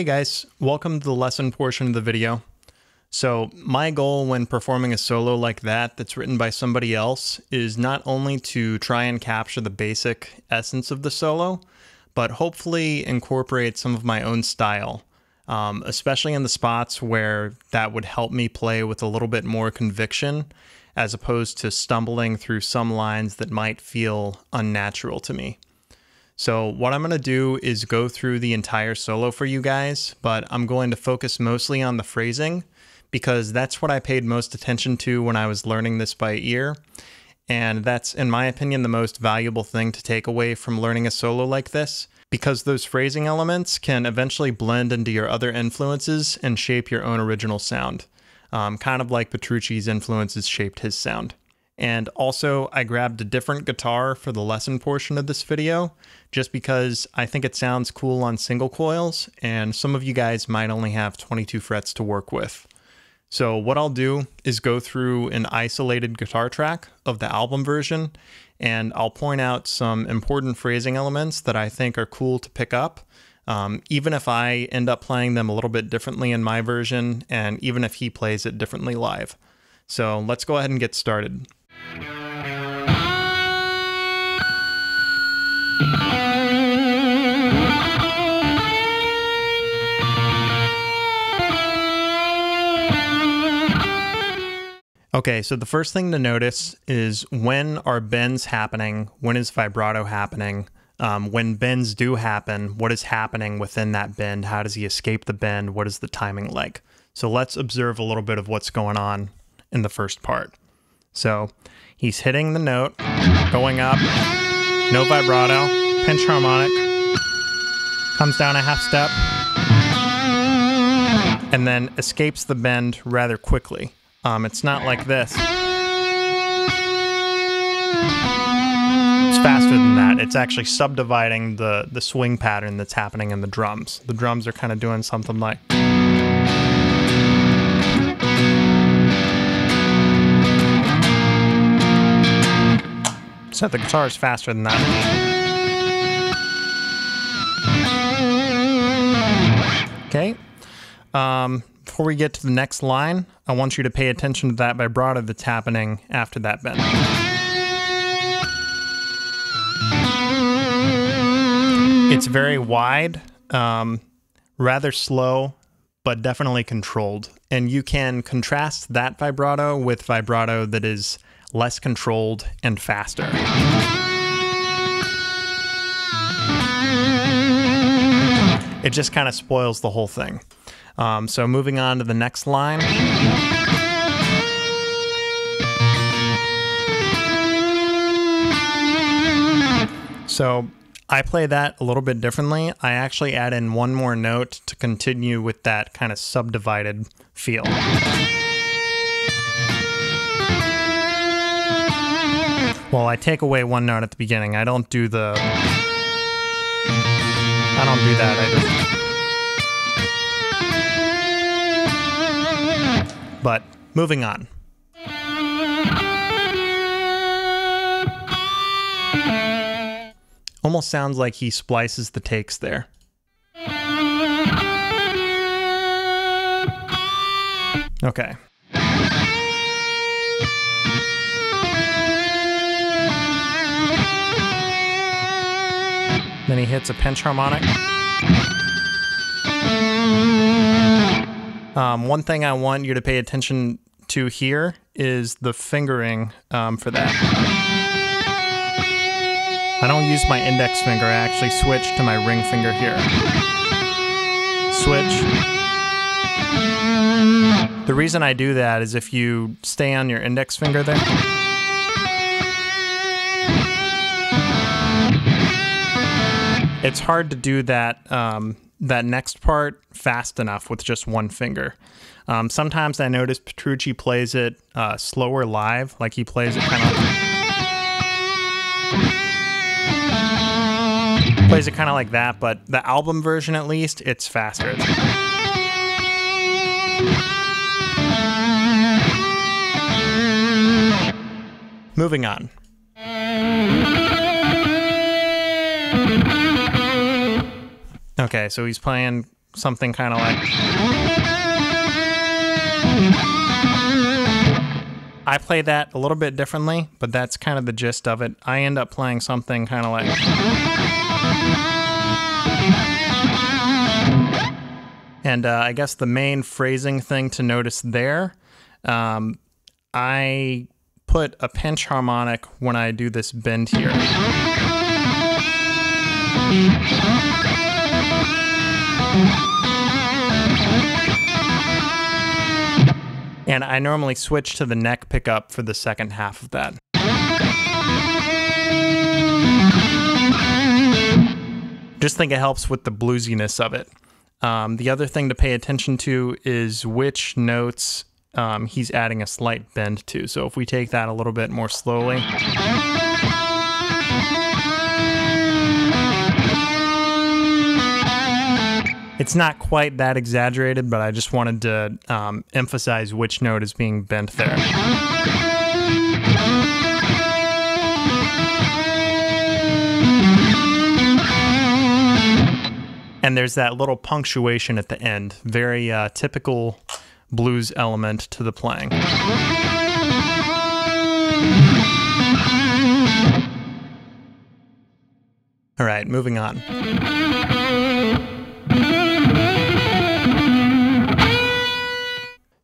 Hey guys, welcome to the lesson portion of the video. So my goal when performing a solo like that that's written by somebody else is not only to try and capture the basic essence of the solo, but hopefully incorporate some of my own style, especially in the spots where that would help me play with a little bit more conviction, as opposed to stumbling through some lines that might feel unnatural to me. So what I'm going to do is go through the entire solo for you guys, but I'm going to focus mostly on the phrasing because that's what I paid most attention to when I was learning this by ear. And that's, in my opinion, the most valuable thing to take away from learning a solo like this, because those phrasing elements can eventually blend into your other influences and shape your own original sound, kind of like Petrucci's influences shaped his sound. And also, I grabbed a different guitar for the lesson portion of this video, just because I think it sounds cool on single coils, and some of you guys might only have 22 frets to work with. So what I'll do is go through an isolated guitar track of the album version, and I'll point out some important phrasing elements that I think are cool to pick up, even if I end up playing them a little bit differently in my version, and even if he plays it differently live. So let's go ahead and get started. Okay, so the first thing to notice is when are bends happening, when is vibrato happening, when bends do happen, what is happening within that bend, how does he escape the bend, what is the timing like? So let's observe a little bit of what's going on in the first part. So he's hitting the note, going up, no vibrato, pinch harmonic, comes down a half step, and then escapes the bend rather quickly. It's not like this. It's faster than that. It's actually subdividing the swing pattern that's happening in the drums. The drums are kind of doing something like... So the guitar is faster than that. Okay. Before we get to the next line, I want you to pay attention to that vibrato that's happening after that bend. It's very wide, rather slow, but definitely controlled. And you can contrast that vibrato with vibrato that is less controlled and faster. It just kind of spoils the whole thing. So moving on to the next line. So I play that a little bit differently. I actually add in one more note to continue with that kind of subdivided feel. Well, I take away one note at the beginning. I don't do that. But moving on. Almost sounds like he splices the takes there. Okay. Then he hits a pinch harmonic. One thing I want you to pay attention to here is the fingering for that. I don't use my index finger, I actually switch to my ring finger here. Switch. The reason I do that is if you stay on your index finger there, it's hard to do that that next part fast enough with just one finger. Sometimes I notice Petrucci plays it slower live, like he plays it kind of like that, but the album version at least, it's faster. Moving on. Okay, so he's playing something kind of like... I play that a little bit differently, but that's kind of the gist of it. I end up playing something kind of like... And I guess the main phrasing thing to notice there, I put a pinch harmonic when I do this bend here. And I normally switch to the neck pickup for the second half of that. Just think it helps with the bluesiness of it. The other thing to pay attention to is which notes he's adding a slight bend to. So if we take that a little bit more slowly. It's not quite that exaggerated, but I just wanted to emphasize which note is being bent there. And there's that little punctuation at the end, very typical blues element to the playing. All right, moving on.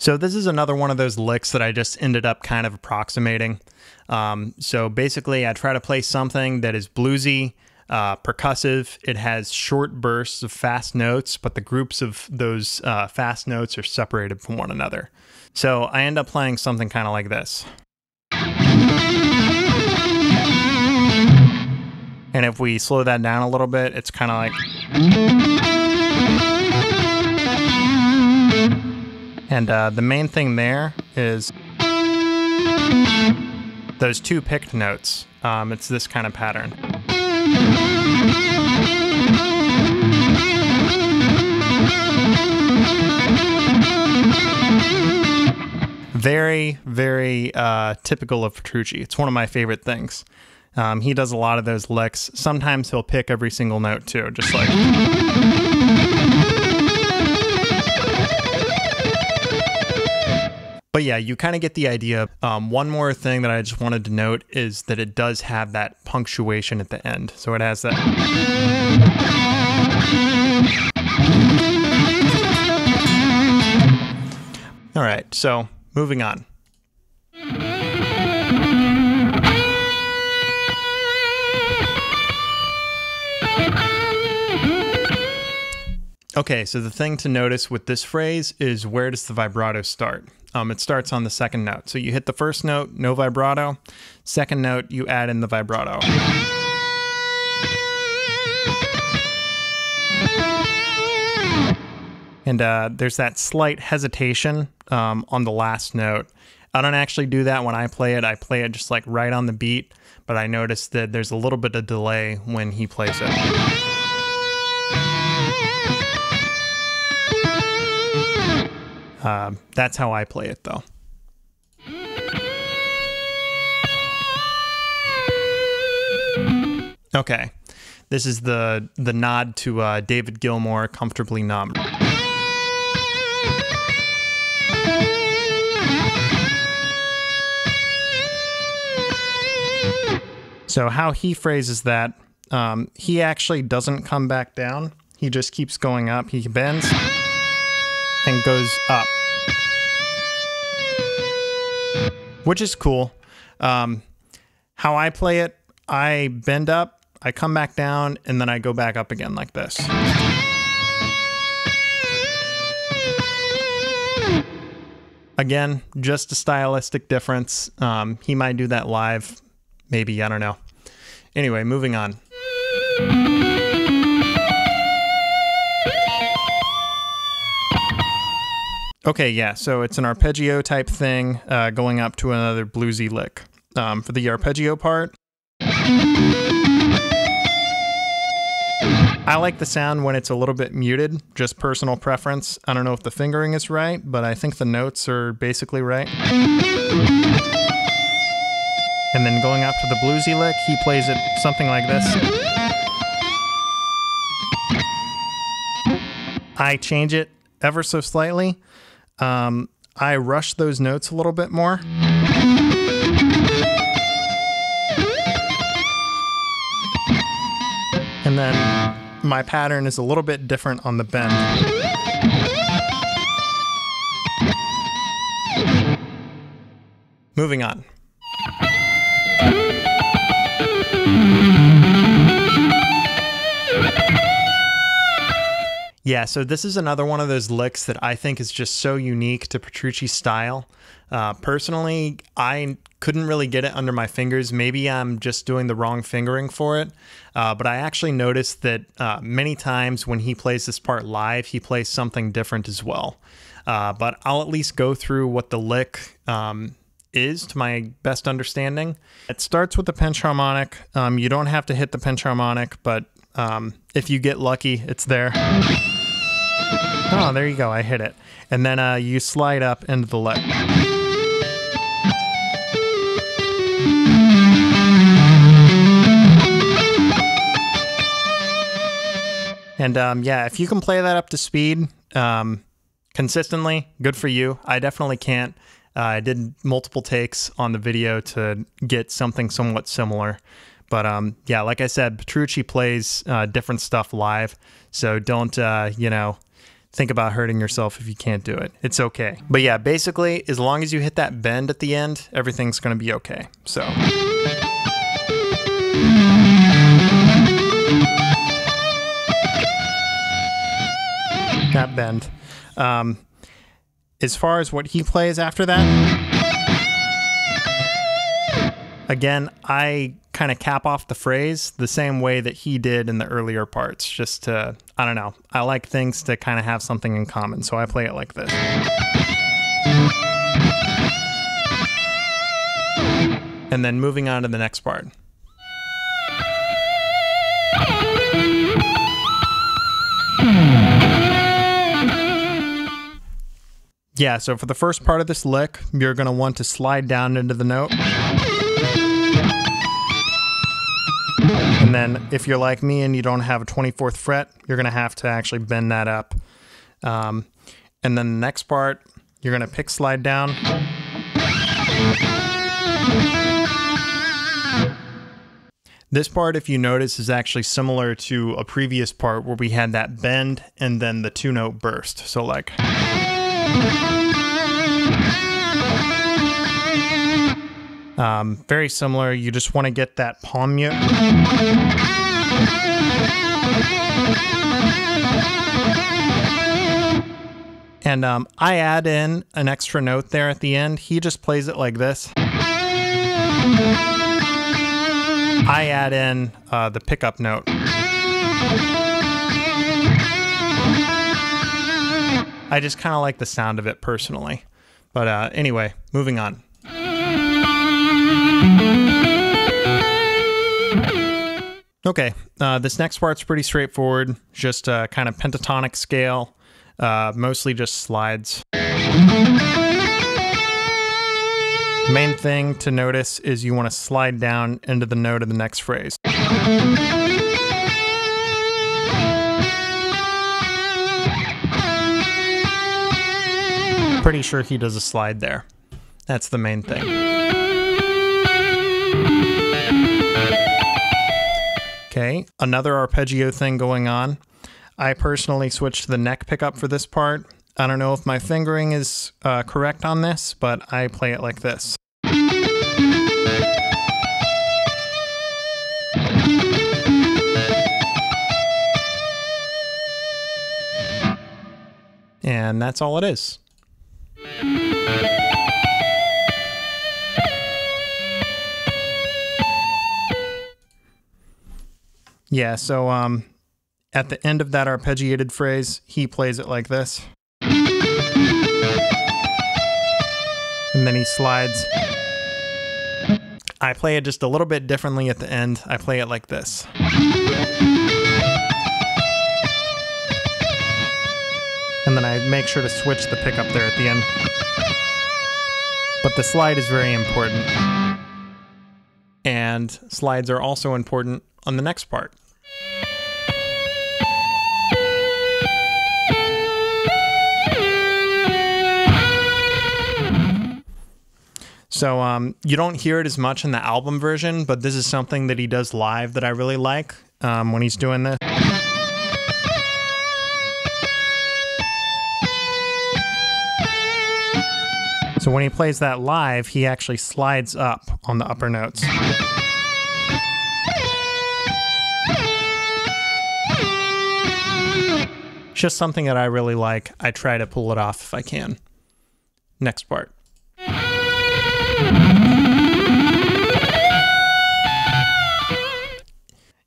So this is another one of those licks that I just ended up kind of approximating. So basically I try to play something that is bluesy, percussive. It has short bursts of fast notes, but the groups of those fast notes are separated from one another. So I end up playing something kind of like this. And if we slow that down a little bit, it's kind of like... And the main thing there is those two picked notes. It's this kind of pattern. Very, very typical of Petrucci. It's one of my favorite things. He does a lot of those licks. Sometimes he'll pick every single note too, just like... But yeah, you kind of get the idea. One more thing that I just wanted to note is that it does have that punctuation at the end. So it has that. All right, so moving on. Okay, so the thing to notice with this phrase is where does the vibrato start? It starts on the second note. So you hit the first note, no vibrato. Second note, you add in the vibrato. And there's that slight hesitation on the last note. I don't actually do that when I play it. I play it just like right on the beat, but I notice that there's a little bit of delay when he plays it. That's how I play it, though. Okay, this is the nod to David Gilmour, Comfortably Numb. So how he phrases that, he actually doesn't come back down. He just keeps going up. He bends and goes up, which is cool. How I play it, I bend up, I come back down, and then I go back up again like this. Again, just a stylistic difference. He might do that live, maybe, I don't know. Anyway, moving on. Okay, yeah, so it's an arpeggio type thing going up to another bluesy lick. For the arpeggio part, I like the sound when it's a little bit muted, just personal preference. I don't know if the fingering is right, but I think the notes are basically right. And then going up to the bluesy lick, he plays it something like this. I change it ever so slightly. I rush those notes a little bit more. And then my pattern is a little bit different on the bend. Moving on. Yeah, so this is another one of those licks that I think is just so unique to Petrucci's style. Personally, I couldn't really get it under my fingers. Maybe I'm just doing the wrong fingering for it. But I actually noticed that many times when he plays this part live, he plays something different as well. But I'll at least go through what the lick is to my best understanding. It starts with the pinch harmonic. You don't have to hit the pinch harmonic, but if you get lucky, it's there. Oh, there you go, I hit it. And then you slide up into the lick. And yeah, if you can play that up to speed consistently, good for you. I definitely can't. I did multiple takes on the video to get something somewhat similar. But yeah, like I said, Petrucci plays different stuff live, so don't, you know, think about hurting yourself if you can't do it. It's okay. But yeah, basically, as long as you hit that bend at the end, everything's going to be okay. So. That bend. As far as what he plays after that, again, I kind of cap off the phrase the same way that he did in the earlier parts, just to, I don't know, I like things to kind of have something in common, so I play it like this. And then moving on to the next part. Yeah, so for the first part of this lick, you're going to want to slide down into the note. And then if you're like me and you don't have a 24th fret, you're going to have to actually bend that up. And then the next part, you're going to pick slide down. This part, if you notice, is actually similar to a previous part where we had that bend and then the two-note burst. So like... very similar. You just want to get that palm mute. And I add in an extra note there at the end. He just plays it like this. I add in the pickup note. I just kind of like the sound of it personally. But anyway, moving on. Okay, this next part's pretty straightforward. Just a kind of pentatonic scale, mostly just slides. Main thing to notice is you want to slide down into the note of the next phrase. Pretty sure he does a slide there. That's the main thing. Okay, another arpeggio thing going on. I personally switched to the neck pickup for this part. I don't know if my fingering is correct on this, but I play it like this. And that's all it is. Yeah, so at the end of that arpeggiated phrase, he plays it like this. And then he slides. I play it just a little bit differently at the end. I play it like this. And then I make sure to switch the pickup there at the end. But the slide is very important. And slides are also important on the next part. So you don't hear it as much in the album version, but this is something that he does live that I really like when he's doing this. So when he plays that live, he actually slides up on the upper notes. Just something that I really like. I try to pull it off if I can. Next part.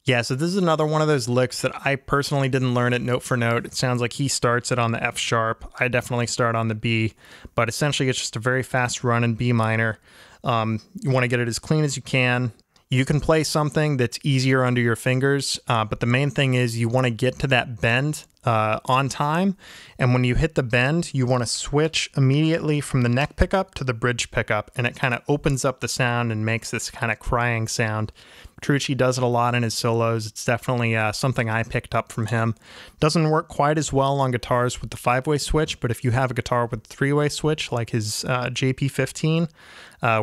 Yeah, so this is another one of those licks that I personally didn't learn it note for note. It sounds like he starts it on the F sharp. I definitely start on the B, but essentially it's just a very fast run in B minor. You want to get it as clean as you can. You can play something that's easier under your fingers, but the main thing is you want to get to that bend on time. And when you hit the bend, you want to switch immediately from the neck pickup to the bridge pickup, and it kind of opens up the sound and makes this kind of crying sound. Petrucci does it a lot in his solos. It's definitely something I picked up from him. Doesn't work quite as well on guitars with the 5-way switch, but if you have a guitar with a 3-way switch, like his JP15,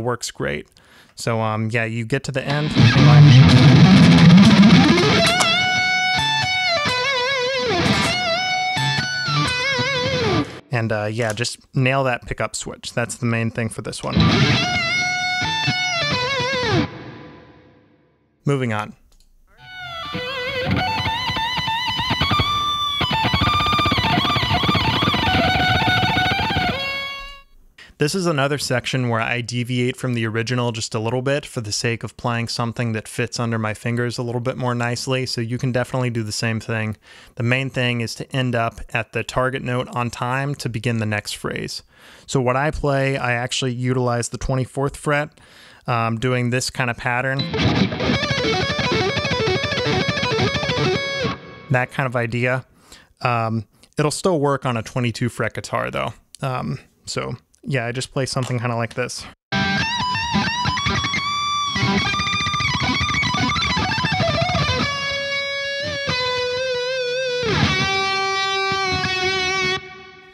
works great. So yeah, you get to the end. And yeah, just nail that pickup switch. That's the main thing for this one. Moving on. This is another section where I deviate from the original just a little bit for the sake of playing something that fits under my fingers a little bit more nicely, so you can definitely do the same thing. The main thing is to end up at the target note on time to begin the next phrase. So what I play, I actually utilize the 24th fret, doing this kind of pattern. That kind of idea. It'll still work on a 22 fret guitar though. So yeah, I just play something kind of like this.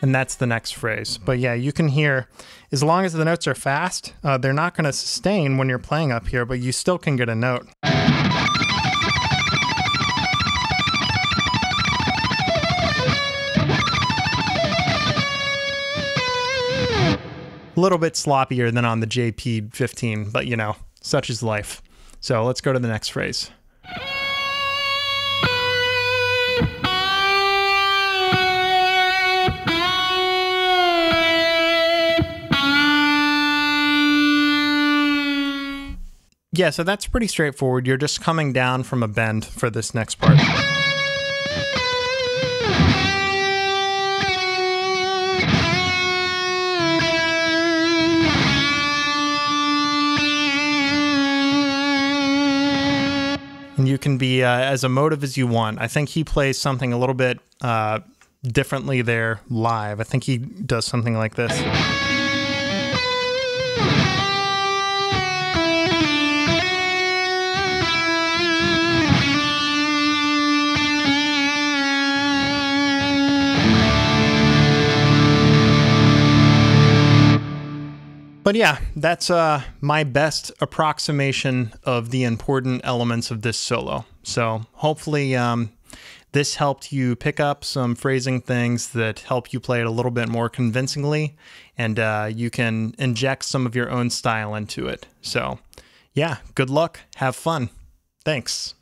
And that's the next phrase. But yeah, you can hear, as long as the notes are fast, they're not going to sustain when you're playing up here, but you still can get a note. A little bit sloppier than on the JP15, but you know, such is life. So let's go to the next phrase. Yeah, so that's pretty straightforward. You're just coming down from a bend for this next part. And you can be as emotive as you want. I think he plays something a little bit differently there live. I think he does something like this. But yeah, that's my best approximation of the important elements of this solo. So hopefully this helped you pick up some phrasing things that help you play it a little bit more convincingly, and you can inject some of your own style into it. So yeah, good luck, have fun. Thanks.